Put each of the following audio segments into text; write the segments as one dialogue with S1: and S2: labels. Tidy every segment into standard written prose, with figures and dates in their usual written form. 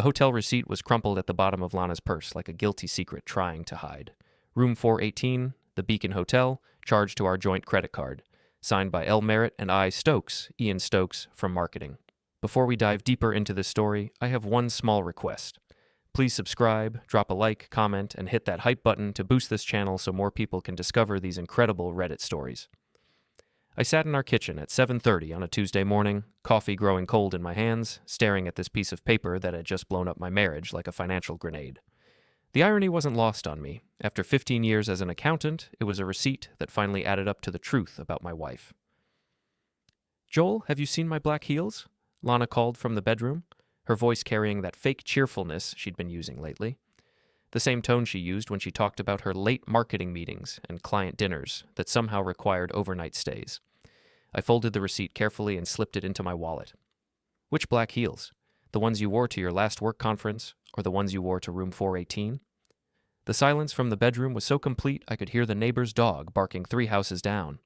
S1: hotel receipt was crumpled at the bottom of Lana's purse like a guilty secret trying to hide. Room 418, the Beacon Hotel, charged to our joint credit card. Signed by L. Merritt and I. Stokes, Ian Stokes, from marketing. Before we dive deeper into this story, I have one small request. Please subscribe, drop a like, comment, and hit that hype button to boost this channel so more people can discover these incredible Reddit stories. I sat in our kitchen at 7:30 on a Tuesday morning, coffee growing cold in my hands, staring at this piece of paper that had just blown up my marriage like a financial grenade. The irony wasn't lost on me. After 15 years as an accountant, it was a receipt that finally added up to the truth about my wife. "Joel, have you seen my black heels?" Lana called from the bedroom, her voice carrying that fake cheerfulness she'd been using lately. The same tone she used when she talked about her late marketing meetings and client dinners that somehow required overnight stays. I folded the receipt carefully and slipped it into my wallet. "Which black heels? The ones you wore to your last work conference, or the ones you wore to room 418? The silence from the bedroom was so complete I could hear the neighbor's dog barking 3 houses down.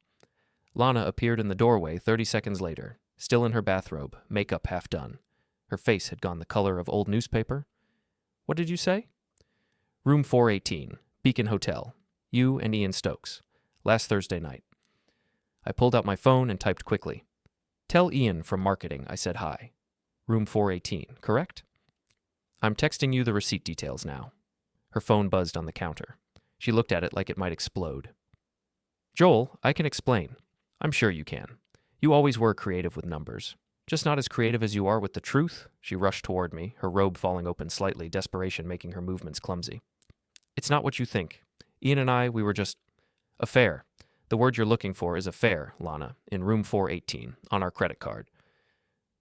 S1: Lana appeared in the doorway 30 seconds later, still in her bathrobe, makeup half done. Her face had gone the color of old newspaper. "What did you say?" "Room 418, Beacon Hotel. You and Ian Stokes. Last Thursday night." I pulled out my phone and typed quickly. "Tell Ian from marketing I said hi. Room 418, correct? I'm texting you the receipt details now." Her phone buzzed on the counter. She looked at it like it might explode. "Joel, I can explain. I'm sure you can. You always were creative with numbers. Just not as creative as you are with the truth." She rushed toward me, her robe falling open slightly, desperation making her movements clumsy. "It's not what you think. Ian and I, we were just... affair. The word you're looking for is affair, Lana, in room 418, on our credit card."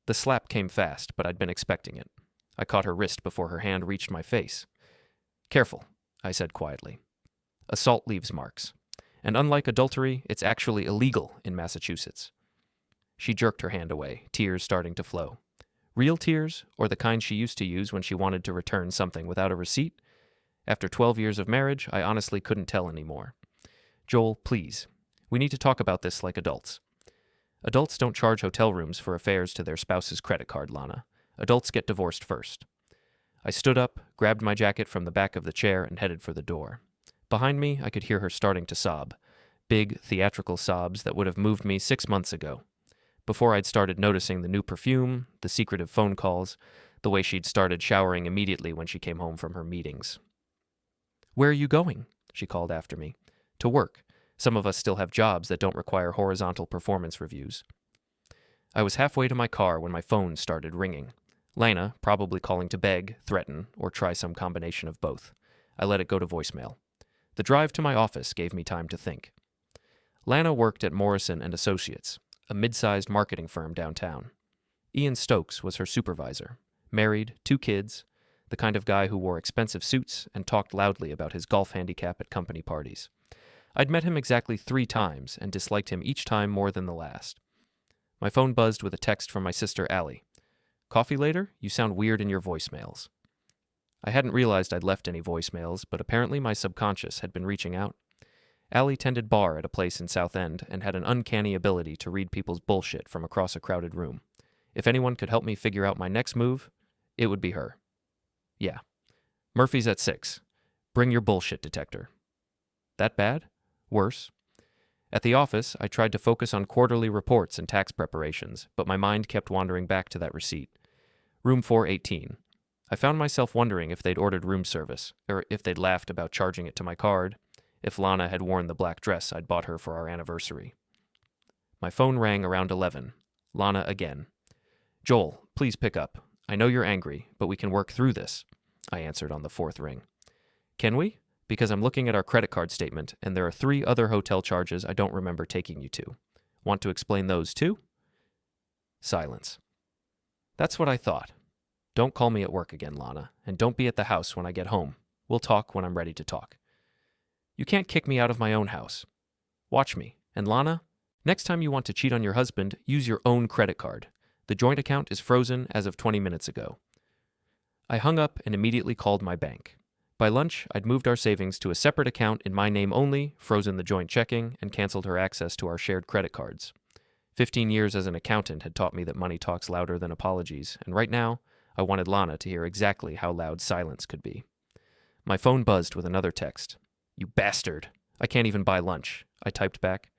S1: The slap came fast, but I'd been expecting it. I caught her wrist before her hand reached my face. "Careful," I said quietly. "Assault leaves marks. And unlike adultery, it's actually illegal in Massachusetts." She jerked her hand away, tears starting to flow. Real tears, or the kind she used to use when she wanted to return something without a receipt? After 12 years of marriage, I honestly couldn't tell anymore. "Joel, please. We need to talk about this like adults." "Adults don't charge hotel rooms for affairs to their spouse's credit card, Lana. Adults get divorced first." I stood up, grabbed my jacket from the back of the chair, and headed for the door. Behind me, I could hear her starting to sob. Big, theatrical sobs that would have moved me 6 months ago. Before I'd started noticing the new perfume, the secretive phone calls, the way she'd started showering immediately when she came home from her meetings. "Where are you going?" she called after me. "To work. Some of us still have jobs that don't require horizontal performance reviews." I was halfway to my car when my phone started ringing. Lana, probably calling to beg, threaten, or try some combination of both. I let it go to voicemail. The drive to my office gave me time to think. Lana worked at Morrison and Associates, a mid-sized marketing firm downtown. Ian Stokes was her supervisor, married, 2 kids, the kind of guy who wore expensive suits and talked loudly about his golf handicap at company parties. I'd met him exactly 3 times and disliked him each time more than the last. My phone buzzed with a text from my sister Allie. "Coffee later? You sound weird in your voicemails." I hadn't realized I'd left any voicemails, but apparently my subconscious had been reaching out. Allie tended bar at a place in South End and had an uncanny ability to read people's bullshit from across a crowded room. If anyone could help me figure out my next move, it would be her. "Yeah. Murphy's at 6. Bring your bullshit detector." That bad? Worse. At the office, I tried to focus on quarterly reports and tax preparations, but my mind kept wandering back to that receipt. Room 418. I found myself wondering if they'd ordered room service, or if they'd laughed about charging it to my card, if Lana had worn the black dress I'd bought her for our anniversary. My phone rang around 11. Lana again. "Joel, please pick up. I know you're angry, but we can work through this," I answered on the 4th ring. "Can we? Because I'm looking at our credit card statement, and there are 3 other hotel charges I don't remember taking you to. Want to explain those too?" Silence. "That's what I thought. Don't call me at work again, Lana, and don't be at the house when I get home. We'll talk when I'm ready to talk." "You can't kick me out of my own house. Watch me. And Lana, next time you want to cheat on your husband, use your own credit card. The joint account is frozen as of 20 minutes ago." I hung up and immediately called my bank. By lunch, I'd moved our savings to a separate account in my name only, frozen the joint checking, and canceled her access to our shared credit cards. 15 years as an accountant had taught me that money talks louder than apologies, and right now, I wanted Lana to hear exactly how loud silence could be. My phone buzzed with another text. "You bastard. I can't even buy lunch," I typed back.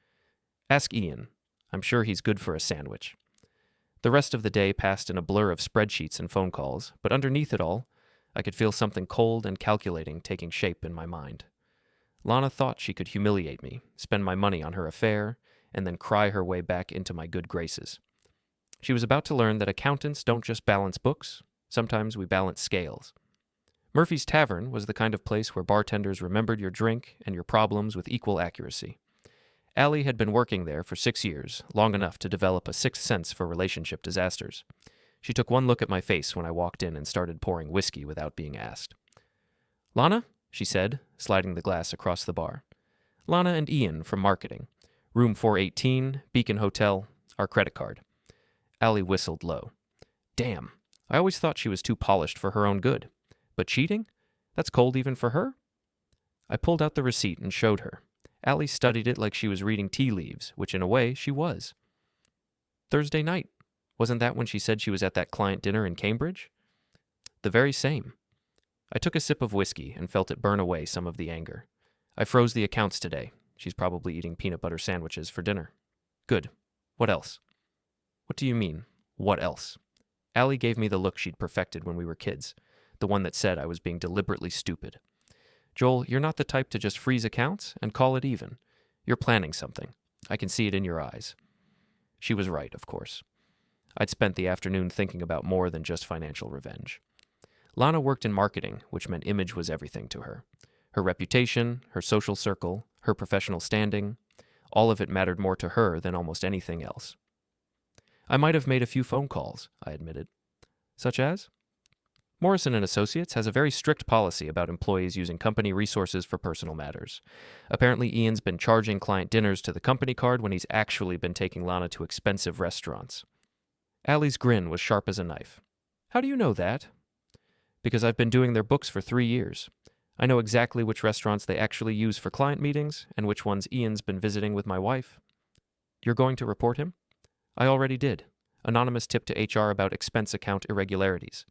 S1: "Ask Ian. I'm sure he's good for a sandwich." The rest of the day passed in a blur of spreadsheets and phone calls, but underneath it all, I could feel something cold and calculating taking shape in my mind. Lana thought she could humiliate me, spend my money on her affair, and then cry her way back into my good graces. She was about to learn that accountants don't just balance books, sometimes we balance scales. Murphy's Tavern was the kind of place where bartenders remembered your drink and your problems with equal accuracy. Allie had been working there for 6 years, long enough to develop a sixth sense for relationship disasters. She took one look at my face when I walked in and started pouring whiskey without being asked. "Lana?" she said, sliding the glass across the bar. "Lana and Ian from marketing. Room 418, Beacon Hotel, our credit card." Allie whistled low. "Damn, I always thought she was too polished for her own good. But cheating? That's cold even for her?" I pulled out the receipt and showed her. Allie studied it like she was reading tea leaves, which in a way she was. "Thursday night. Wasn't that when she said she was at that client dinner in Cambridge?" "The very same." I took a sip of whiskey and felt it burn away some of the anger. "I froze the accounts today. She's probably eating peanut butter sandwiches for dinner." "Good. What else?" "What do you mean, what else?" Allie gave me the look she'd perfected when we were kids, the one that said I was being deliberately stupid. "Joel, you're not the type to just freeze accounts and call it even. You're planning something. I can see it in your eyes." She was right, of course. I'd spent the afternoon thinking about more than just financial revenge. Lana worked in marketing, which meant image was everything to her. Her reputation, her social circle, her professional standing, all of it mattered more to her than almost anything else. I might have made a few phone calls, I admitted. Such as? Morrison & Associates has a very strict policy about employees using company resources for personal matters. Apparently Ian's been charging client dinners to the company card when he's actually been taking Lana to expensive restaurants. Allie's grin was sharp as a knife. "How do you know that?" "Because I've been doing their books for 3 years. I know exactly which restaurants they actually use for client meetings and which ones Ian's been visiting with my wife." "You're going to report him?" "I already did. Anonymous tip to HR about expense account irregularities.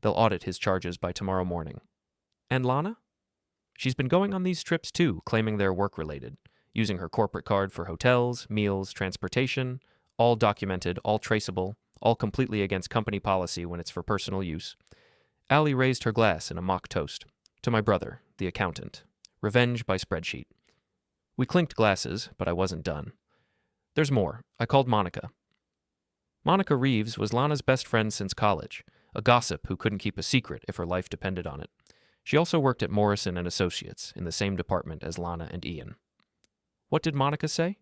S1: They'll audit his charges by tomorrow morning." "And Lana?" "She's been going on these trips too, claiming they're work-related, using her corporate card for hotels, meals, transportation, all documented, all traceable, all completely against company policy when it's for personal use." Allie raised her glass in a mock toast. "To my brother, the accountant. Revenge by spreadsheet." We clinked glasses, but I wasn't done. "There's more. I called Monica." Monica Reeves was Lana's best friend since college, a gossip who couldn't keep a secret if her life depended on it. She also worked at Morrison & Associates, in the same department as Lana and Ian. "What did Monica say?"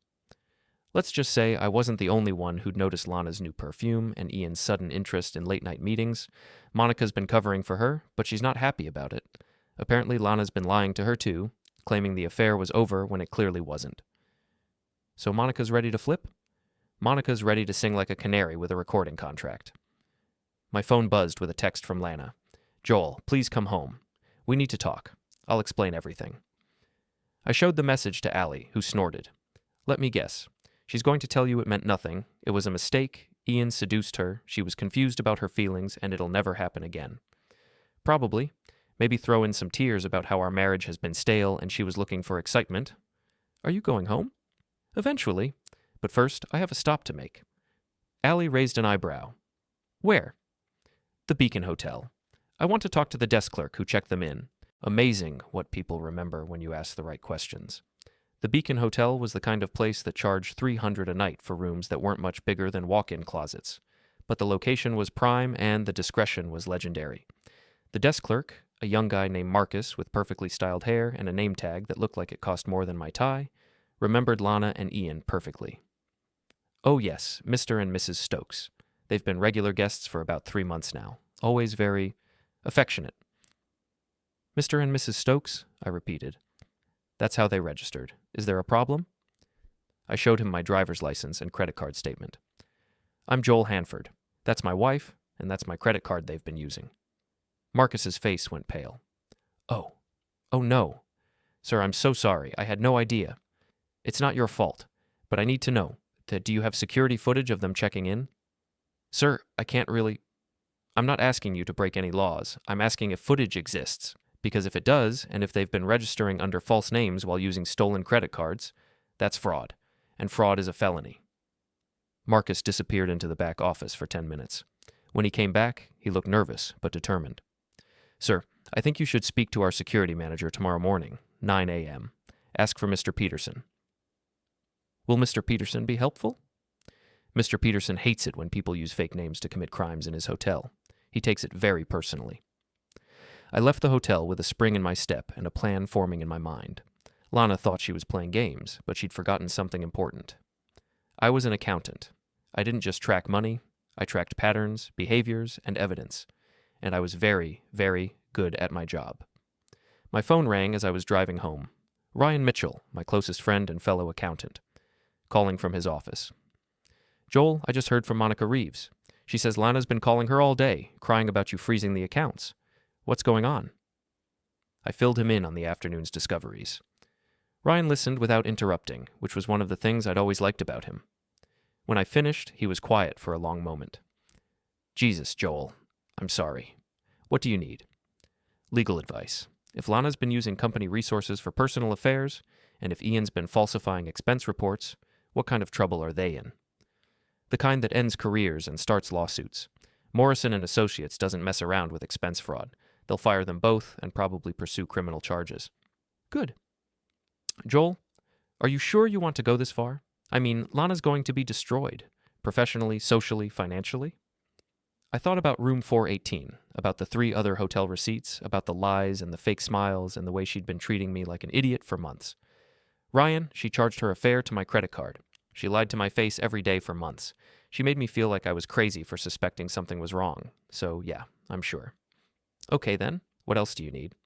S1: "Let's just say I wasn't the only one who'd noticed Lana's new perfume and Ian's sudden interest in late-night meetings. Monica's been covering for her, but she's not happy about it. Apparently Lana's been lying to her too, claiming the affair was over when it clearly wasn't." "So Monica's ready to flip?" "Monica's ready to sing like a canary with a recording contract." My phone buzzed with a text from Lana. "Joel, please come home. We need to talk. I'll explain everything." I showed the message to Allie, who snorted. "Let me guess. She's going to tell you it meant nothing. It was a mistake. Ian seduced her. She was confused about her feelings, and it'll never happen again." "Probably. Maybe throw in some tears about how our marriage has been stale and she was looking for excitement." "Are you going home?" "Eventually. But first, I have a stop to make." Allie raised an eyebrow. "Where?" "The Beacon Hotel. I want to talk to the desk clerk who checked them in. Amazing what people remember when you ask the right questions." The Beacon Hotel was the kind of place that charged $300 a night for rooms that weren't much bigger than walk-in closets. But the location was prime and the discretion was legendary. The desk clerk, a young guy named Marcus with perfectly styled hair and a name tag that looked like it cost more than my tie, remembered Lana and Ian perfectly. "Oh yes, Mr. and Mrs. Stokes. They've been regular guests for about 3 months now. Always very affectionate." "Mr. and Mrs. Stokes?" I repeated. "That's how they registered. Is there a problem?" I showed him my driver's license and credit card statement. "I'm Joel Hanford. That's my wife, and that's my credit card they've been using." Marcus's face went pale. Oh no. Sir, I'm so sorry. I had no idea. It's not your fault, but I need to know. Do you have security footage of them checking in?" "Sir, I can't really..." I'm not asking you to break any laws. I'm asking if footage exists, because if it does, and if they've been registering under false names while using stolen credit cards, that's fraud, and fraud is a felony. Marcus disappeared into the back office for 10 minutes. When he came back, he looked nervous but determined. Sir, I think you should speak to our security manager tomorrow morning, 9 a.m. Ask for Mr. Peterson. Will Mr. Peterson be helpful? Mr. Peterson hates it when people use fake names to commit crimes in his hotel. He takes it very personally. I left the hotel with a spring in my step and a plan forming in my mind. Lana thought she was playing games, but she'd forgotten something important. I was an accountant. I didn't just track money, I tracked patterns, behaviors, and evidence. And I was very, very good at my job. My phone rang as I was driving home. Ryan Mitchell, my closest friend and fellow accountant, calling from his office. Joel, I just heard from Monica Reeves. She says Lana's been calling her all day, crying about you freezing the accounts. What's going on? I filled him in on the afternoon's discoveries. Ryan listened without interrupting, which was one of the things I'd always liked about him. When I finished, he was quiet for a long moment. Jesus, Joel, I'm sorry. What do you need? Legal advice. If Lana's been using company resources for personal affairs, and if Ian's been falsifying expense reports, what kind of trouble are they in? The kind that ends careers and starts lawsuits. Morrison and Associates doesn't mess around with expense fraud. They'll fire them both and probably pursue criminal charges. Good. Joel, are you sure you want to go this far? I mean, Lana's going to be destroyed. Professionally, socially, financially. I thought about room 418, about the 3 other hotel receipts, about the lies and the fake smiles and the way she'd been treating me like an idiot for months. Ryan, she charged her a fare to my credit card. She lied to my face every day for months. She made me feel like I was crazy for suspecting something was wrong. So yeah, I'm sure. Okay then, what else do you need?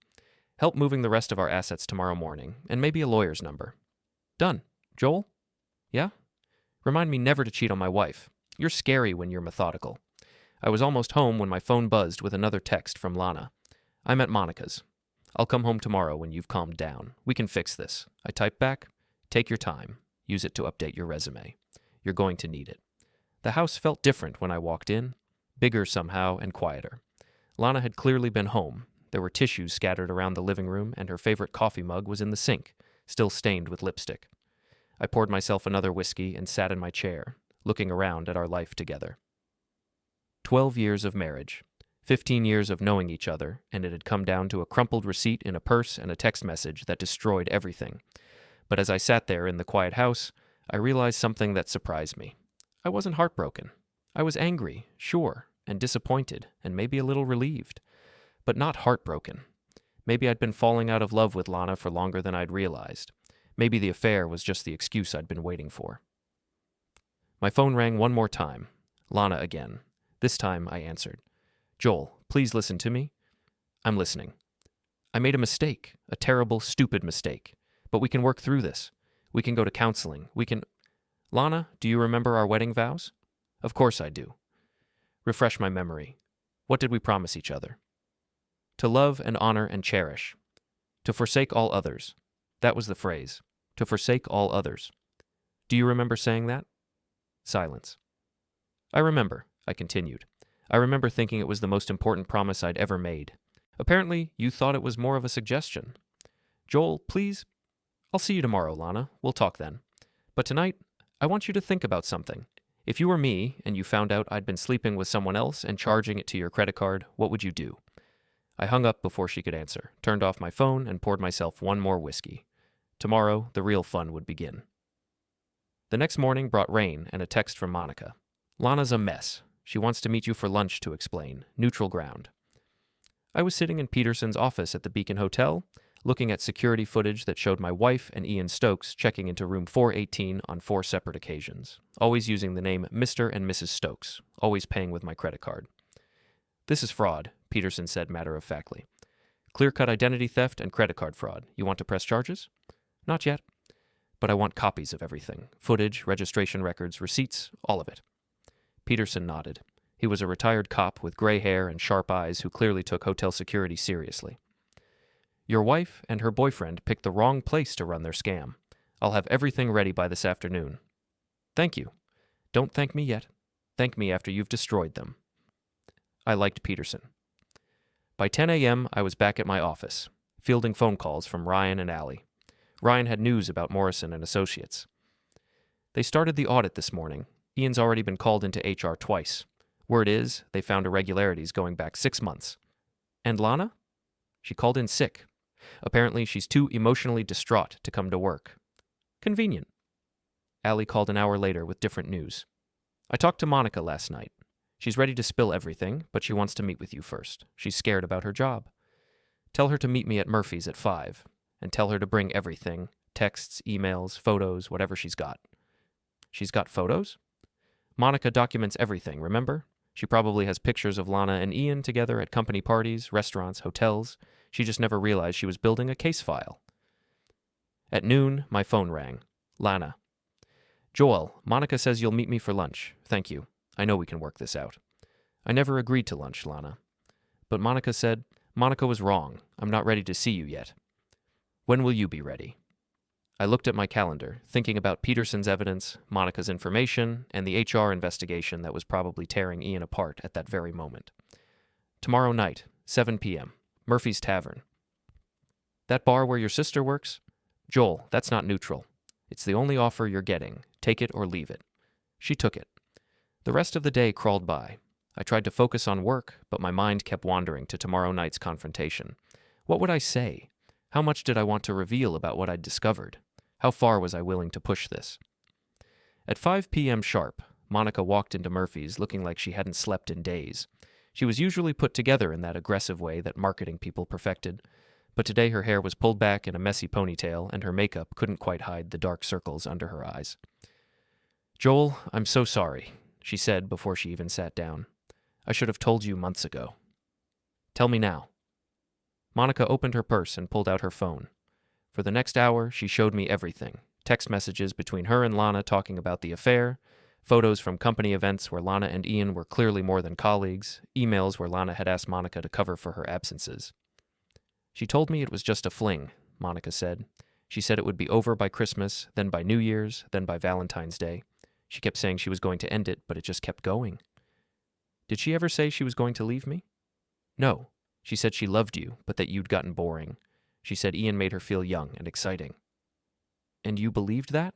S1: Help moving the rest of our assets tomorrow morning, and maybe a lawyer's number. Done. Joel? Yeah? Remind me never to cheat on my wife. You're scary when you're methodical. I was almost home when my phone buzzed with another text from Lana. I'm at Monica's. I'll come home tomorrow when you've calmed down. We can fix this. I typed back, take your time. Use it to update your resume. You're going to need it. The house felt different when I walked in, bigger somehow and quieter. Lana had clearly been home. There were tissues scattered around the living room, and her favorite coffee mug was in the sink, still stained with lipstick. I poured myself another whiskey and sat in my chair, looking around at our life together. 12 years of marriage, 15 years of knowing each other, and it had come down to a crumpled receipt in a purse and a text message that destroyed everything. But as I sat there in the quiet house, I realized something that surprised me. I wasn't heartbroken. I was angry, sure, and disappointed, and maybe a little relieved, but not heartbroken. Maybe I'd been falling out of love with Lana for longer than I'd realized. Maybe the affair was just the excuse I'd been waiting for. My phone rang one more time. Lana again. This time I answered. Joel, please listen to me. I'm listening. I made a mistake, a terrible, stupid mistake. But we can work through this. We can go to counseling. We can... Lana, do you remember our wedding vows? Of course I do. Refresh my memory. What did we promise each other? To love and honor and cherish. To forsake all others. That was the phrase. To forsake all others. Do you remember saying that? Silence. I remember, I continued. I remember thinking it was the most important promise I'd ever made. Apparently, you thought it was more of a suggestion. Joel, please... I'll see you tomorrow, Lana. We'll talk then. But tonight, I want you to think about something. If you were me and you found out I'd been sleeping with someone else and charging it to your credit card, what would you do? I hung up before she could answer, turned off my phone, and poured myself one more whiskey. Tomorrow, the real fun would begin. The next morning brought rain and a text from Monica. Lana's a mess. She wants to meet you for lunch to explain. Neutral ground. I was sitting in Peterson's office at the Beacon Hotel, looking at security footage that showed my wife and Ian Stokes checking into room 418 on 4 separate occasions, always using the name Mr. and Mrs. Stokes, always paying with my credit card. This is fraud, Peterson said matter-of-factly. Clear-cut identity theft and credit card fraud. You want to press charges? Not yet. But I want copies of everything. Footage, registration records, receipts, all of it. Peterson nodded. He was a retired cop with gray hair and sharp eyes who clearly took hotel security seriously. Your wife and her boyfriend picked the wrong place to run their scam. I'll have everything ready by this afternoon. Thank you. Don't thank me yet. Thank me after you've destroyed them. I liked Peterson. By 10 a.m., I was back at my office, fielding phone calls from Ryan and Allie. Ryan had news about Morrison and Associates. They started the audit this morning. Ian's already been called into HR twice. Word is, they found irregularities going back 6 months. And Lana? She called in sick. Apparently, she's too emotionally distraught to come to work. Convenient. Allie called an hour later with different news. I talked to Monica last night. She's ready to spill everything, but she wants to meet with you first. She's scared about her job. Tell her to meet me at Murphy's at 5, and tell her to bring everything, texts, emails, photos, whatever she's got. She's got photos? Monica documents everything, remember? She probably has pictures of Lana and Ian together at company parties, restaurants, hotels. She just never realized she was building a case file. At noon, my phone rang. Lana. Joel, Monica says you'll meet me for lunch. Thank you. I know we can work this out. I never agreed to lunch, Lana. But Monica said, Monica was wrong. I'm not ready to see you yet. When will you be ready? I looked at my calendar, thinking about Peterson's evidence, Monica's information, and the HR investigation that was probably tearing Ian apart at that very moment. Tomorrow night, 7 p.m., Murphy's Tavern. That bar where your sister works? Joel, that's not neutral. It's the only offer you're getting. Take it or leave it. She took it. The rest of the day crawled by. I tried to focus on work, but my mind kept wandering to tomorrow night's confrontation. What would I say? How much did I want to reveal about what I'd discovered? How far was I willing to push this? At 5 p.m. sharp, Monica walked into Murphy's looking like she hadn't slept in days. She was usually put together in that aggressive way that marketing people perfected, but today her hair was pulled back in a messy ponytail and her makeup couldn't quite hide the dark circles under her eyes. Joel, I'm so sorry, she said before she even sat down. I should have told you months ago. Tell me now. Monica opened her purse and pulled out her phone. For the next hour, she showed me everything. Text messages between her and Lana talking about the affair, photos from company events where Lana and Ian were clearly more than colleagues, emails where Lana had asked Monica to cover for her absences. She told me it was just a fling, Monica said. She said it would be over by Christmas, then by New Year's, then by Valentine's Day. She kept saying she was going to end it, but it just kept going. Did she ever say she was going to leave me? No. She said she loved you, but that you'd gotten boring. She said Ian made her feel young and exciting. And you believed that?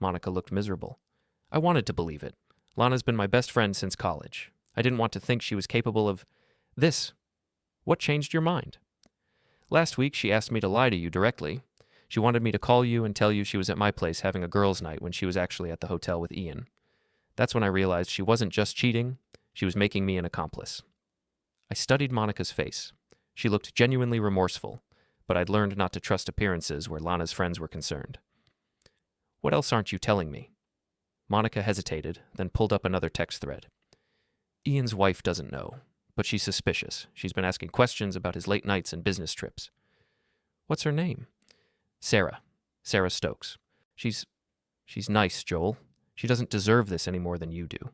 S1: Monica looked miserable. I wanted to believe it. Lana's been my best friend since college. I didn't want to think she was capable of this. What changed your mind? Last week, she asked me to lie to you directly. She wanted me to call you and tell you she was at my place having a girls' night when she was actually at the hotel with Ian. That's when I realized she wasn't just cheating, she was making me an accomplice. I studied Monica's face. She looked genuinely remorseful, but I'd learned not to trust appearances where Lana's friends were concerned. What else aren't you telling me? Monica hesitated, then pulled up another text thread. Ian's wife doesn't know, but she's suspicious. She's been asking questions about his late nights and business trips. What's her name? Sarah. Sarah Stokes. She's nice, Joel. She doesn't deserve this any more than you do.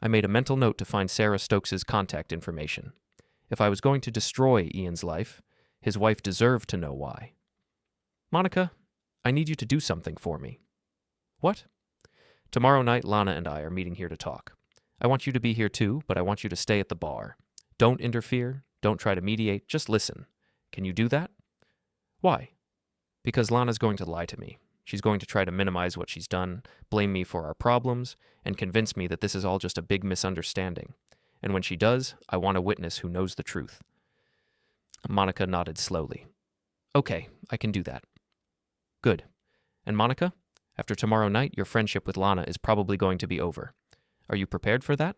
S1: I made a mental note to find Sarah Stokes' contact information. If I was going to destroy Ian's life, his wife deserved to know why. Monica, I need you to do something for me. What? Tomorrow night, Lana and I are meeting here to talk. I want you to be here too, but I want you to stay at the bar. Don't interfere. Don't try to mediate. Just listen. Can you do that? Why? Because Lana's going to lie to me. She's going to try to minimize what she's done, blame me for our problems, and convince me that this is all just a big misunderstanding. And when she does, I want a witness who knows the truth. Monica nodded slowly. Okay, I can do that. Good. And Monica, after tomorrow night, your friendship with Lana is probably going to be over. Are you prepared for that?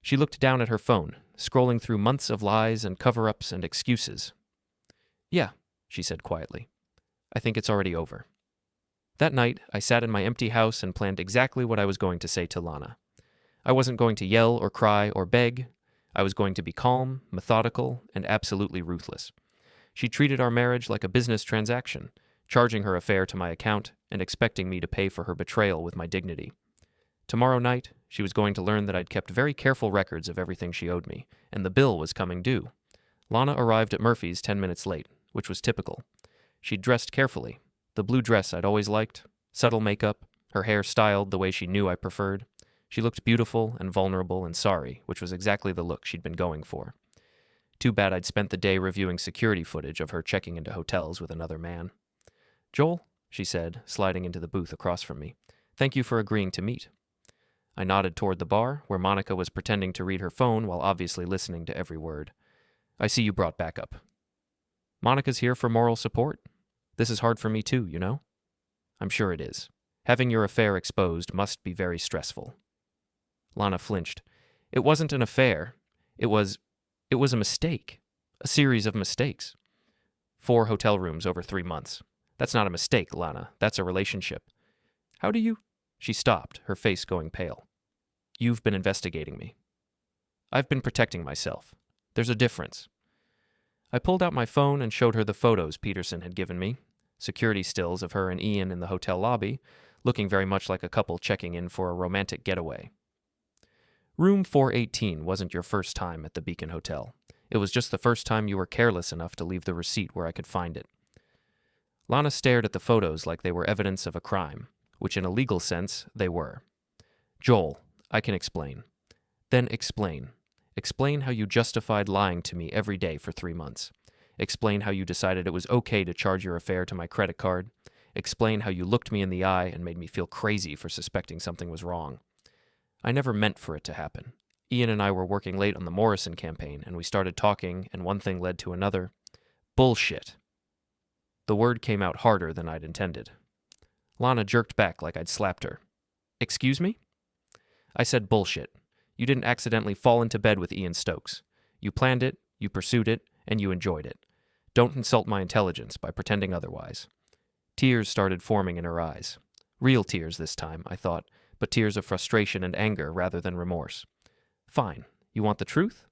S1: She looked down at her phone, scrolling through months of lies and cover-ups and excuses. Yeah, she said quietly. I think it's already over. That night, I sat in my empty house and planned exactly what I was going to say to Lana. I wasn't going to yell or cry or beg. I was going to be calm, methodical, and absolutely ruthless. She treated our marriage like a business transaction, charging her affair to my account and expecting me to pay for her betrayal with my dignity. Tomorrow night, she was going to learn that I'd kept very careful records of everything she owed me, and the bill was coming due. Lana arrived at Murphy's 10 minutes late, which was typical. She'd dressed carefully, the blue dress I'd always liked, subtle makeup, her hair styled the way she knew I preferred. She looked beautiful and vulnerable and sorry, which was exactly the look she'd been going for. Too bad I'd spent the day reviewing security footage of her checking into hotels with another man. "Joel," she said, sliding into the booth across from me, "thank you for agreeing to meet." I nodded toward the bar, where Monica was pretending to read her phone while obviously listening to every word. "I see you brought backup." "Monica's here for moral support. This is hard for me too, you know?" "I'm sure it is. Having your affair exposed must be very stressful." Lana flinched. "It wasn't an affair. It was a mistake. A series of mistakes. 4 hotel rooms over 3 months. That's not a mistake, Lana. That's a relationship." "How do you—" She stopped, her face going pale. "You've been investigating me." "I've been protecting myself. There's a difference." I pulled out my phone and showed her the photos Peterson had given me, security stills of her and Ian in the hotel lobby, looking very much like a couple checking in for a romantic getaway. "Room 418 wasn't your first time at the Beacon Hotel. It was just the first time you were careless enough to leave the receipt where I could find it." Lana stared at the photos like they were evidence of a crime, which in a legal sense they were. "Joel, I can explain." "Then explain. Explain how you justified lying to me every day for 3 months. Explain how you decided it was okay to charge your affair to my credit card. Explain how you looked me in the eye and made me feel crazy for suspecting something was wrong. I never meant for it to happen. Ian and I were working late on the Morrison campaign, and we started talking, and one thing led to another. Bullshit." The word came out harder than I'd intended. Lana jerked back like I'd slapped her. "Excuse me?" "I said bullshit. You didn't accidentally fall into bed with Ian Stokes. You planned it, you pursued it, and you enjoyed it. Don't insult my intelligence by pretending otherwise." Tears started forming in her eyes. Real tears this time, I thought, but tears of frustration and anger rather than remorse. "Fine. You want the truth?"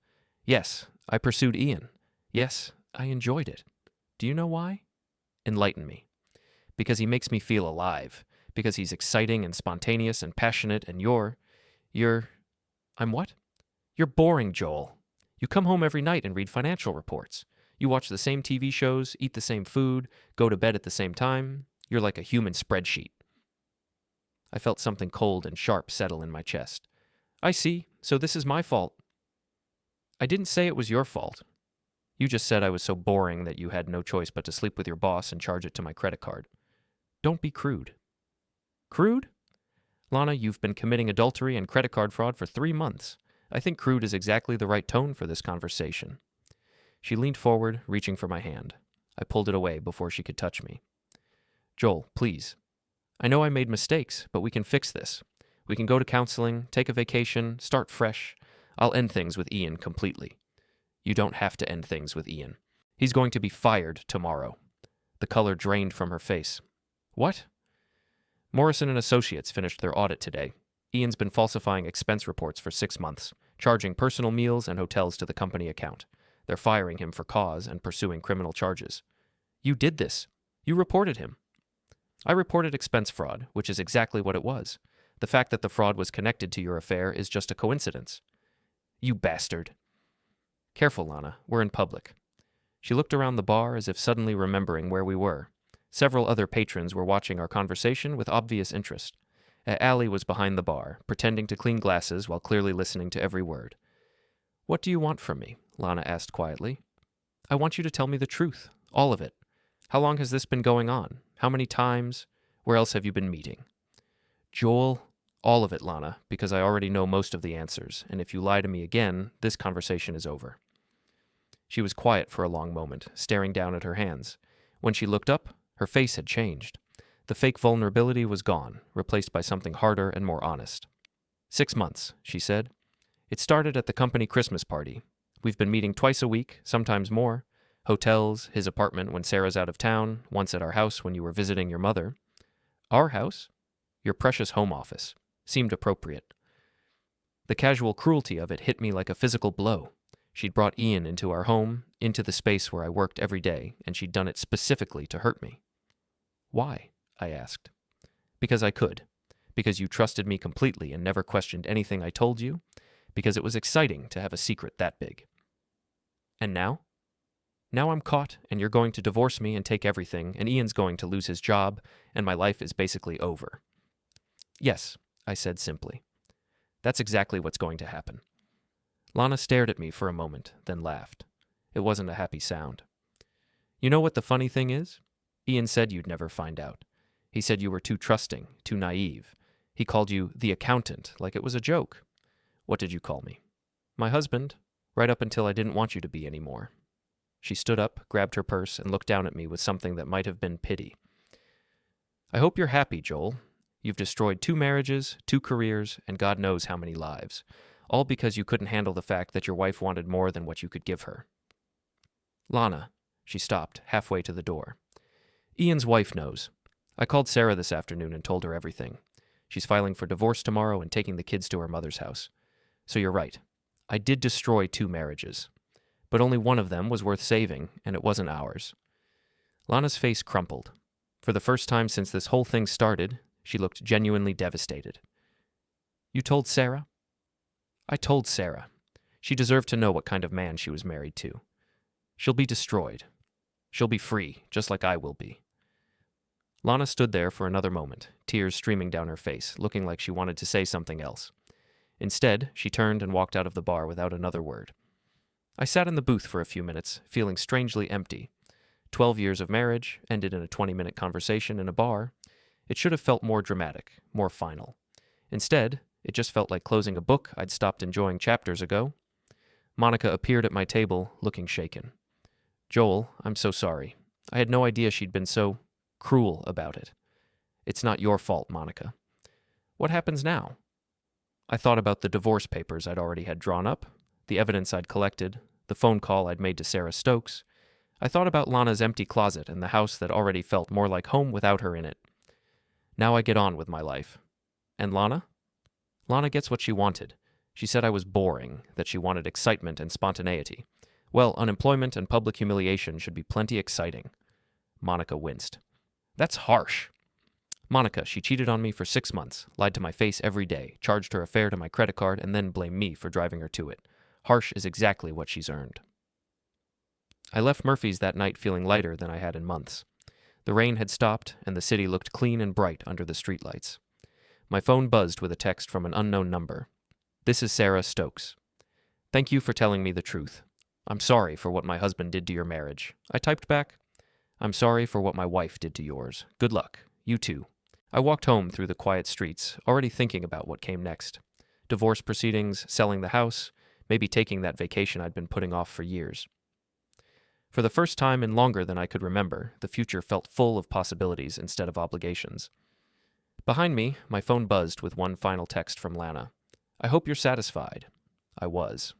S1: "Yes, I pursued Ian. Yes, I enjoyed it. Do you know why?" "Enlighten me." "Because he makes me feel alive. Because he's exciting and spontaneous and passionate, and you're... I'm what?" "You're boring, Joel. You come home every night and read financial reports. You watch the same TV shows, eat the same food, go to bed at the same time. You're like a human spreadsheet." I felt something cold and sharp settle in my chest. "I see. So this is my fault." "I didn't say it was your fault. You just said I was so boring that you had no choice but to sleep with your boss and charge it to my credit card. Don't be crude." "Crude? Lana, you've been committing adultery and credit card fraud for 3 months. I think crude is exactly the right tone for this conversation." She leaned forward, reaching for my hand. I pulled it away before she could touch me. "Joel, please. I know I made mistakes, but we can fix this. We can go to counseling, take a vacation, start fresh. I'll end things with Ian completely." "You don't have to end things with Ian. He's going to be fired tomorrow." The color drained from her face. "What?" "Morrison and Associates finished their audit today. Ian's been falsifying expense reports for 6 months, charging personal meals and hotels to the company account. They're firing him for cause and pursuing criminal charges." "You did this. You reported him." "I reported expense fraud, which is exactly what it was. The fact that the fraud was connected to your affair is just a coincidence." "You bastard." "Careful, Lana. We're in public." She looked around the bar as if suddenly remembering where we were. Several other patrons were watching our conversation with obvious interest. Allie was behind the bar, pretending to clean glasses while clearly listening to every word. "What do you want from me?" Lana asked quietly. "I want you to tell me the truth. All of it. How long has this been going on? How many times? Where else have you been meeting?" "Joel..." "All of it, Lana, because I already know most of the answers, and if you lie to me again, this conversation is over." She was quiet for a long moment, staring down at her hands. When she looked up, her face had changed. The fake vulnerability was gone, replaced by something harder and more honest. 6 months, she said. "It started at the company Christmas party. We've been meeting twice a week, sometimes more. Hotels, his apartment when Sarah's out of town, once at our house when you were visiting your mother." "Our house?" "Your precious home office. Seemed appropriate." The casual cruelty of it hit me like a physical blow. She'd brought Ian into our home, into the space where I worked every day, and she'd done it specifically to hurt me. "Why?" I asked. "Because I could. Because you trusted me completely and never questioned anything I told you. Because it was exciting to have a secret that big." "And now?" "Now I'm caught, and you're going to divorce me and take everything, and Ian's going to lose his job, and my life is basically over." "Yes," I said simply. That's exactly what's going to happen. Lana stared at me for a moment, then laughed. It wasn't a happy sound. You know what the funny thing is? Ian said you'd never find out. He said you were too trusting, too naive. He called you the accountant, like it was a joke. What did you call me? My husband, right up until I didn't want you to be anymore. She stood up, grabbed her purse, and looked down at me with something that might have been pity. I hope you're happy, Joel. You've destroyed 2 marriages, 2 careers, and God knows how many lives, all because you couldn't handle the fact that your wife wanted more than what you could give her. Lana, she stopped, halfway to the door. Ian's wife knows. I called Sarah this afternoon and told her everything. She's filing for divorce tomorrow and taking the kids to her mother's house. So you're right. I did destroy 2 marriages. But only one of them was worth saving, and it wasn't ours. Lana's face crumpled. For the first time since this whole thing started, she looked genuinely devastated. You told Sarah? I told Sarah. She deserved to know what kind of man she was married to. She'll be destroyed. She'll be free, just like I will be. Lana stood there for another moment, tears streaming down her face, looking like she wanted to say something else. Instead, she turned and walked out of the bar without another word. I sat in the booth for a few minutes, feeling strangely empty. 12 years of marriage, ended in a 20-minute conversation in a bar. It should have felt more dramatic, more final. Instead, it just felt like closing a book I'd stopped enjoying chapters ago. Monica appeared at my table, looking shaken. Joel, I'm so sorry. I had no idea she'd been so cruel about it. It's not your fault, Monica. What happens now? I thought about the divorce papers I'd already had drawn up, the evidence I'd collected, the phone call I'd made to Sarah Stokes. I thought about Lana's empty closet and the house that already felt more like home without her in it. Now I get on with my life. And Lana? Lana gets what she wanted. She said I was boring, that she wanted excitement and spontaneity. Well, unemployment and public humiliation should be plenty exciting. Monica winced. That's harsh. Monica, she cheated on me for 6 months, lied to my face every day, charged her a fare to my credit card, and then blamed me for driving her to it. Harsh is exactly what she's earned. I left Murphy's that night feeling lighter than I had in months. The rain had stopped, and the city looked clean and bright under the streetlights. My phone buzzed with a text from an unknown number. This is Sarah Stokes. Thank you for telling me the truth. I'm sorry for what my husband did to your marriage. I typed back, I'm sorry for what my wife did to yours. Good luck. You too. I walked home through the quiet streets, already thinking about what came next. Divorce proceedings, selling the house, maybe taking that vacation I'd been putting off for years. For the first time in longer than I could remember, the future felt full of possibilities instead of obligations. Behind me, my phone buzzed with one final text from Lana. I hope you're satisfied. I was.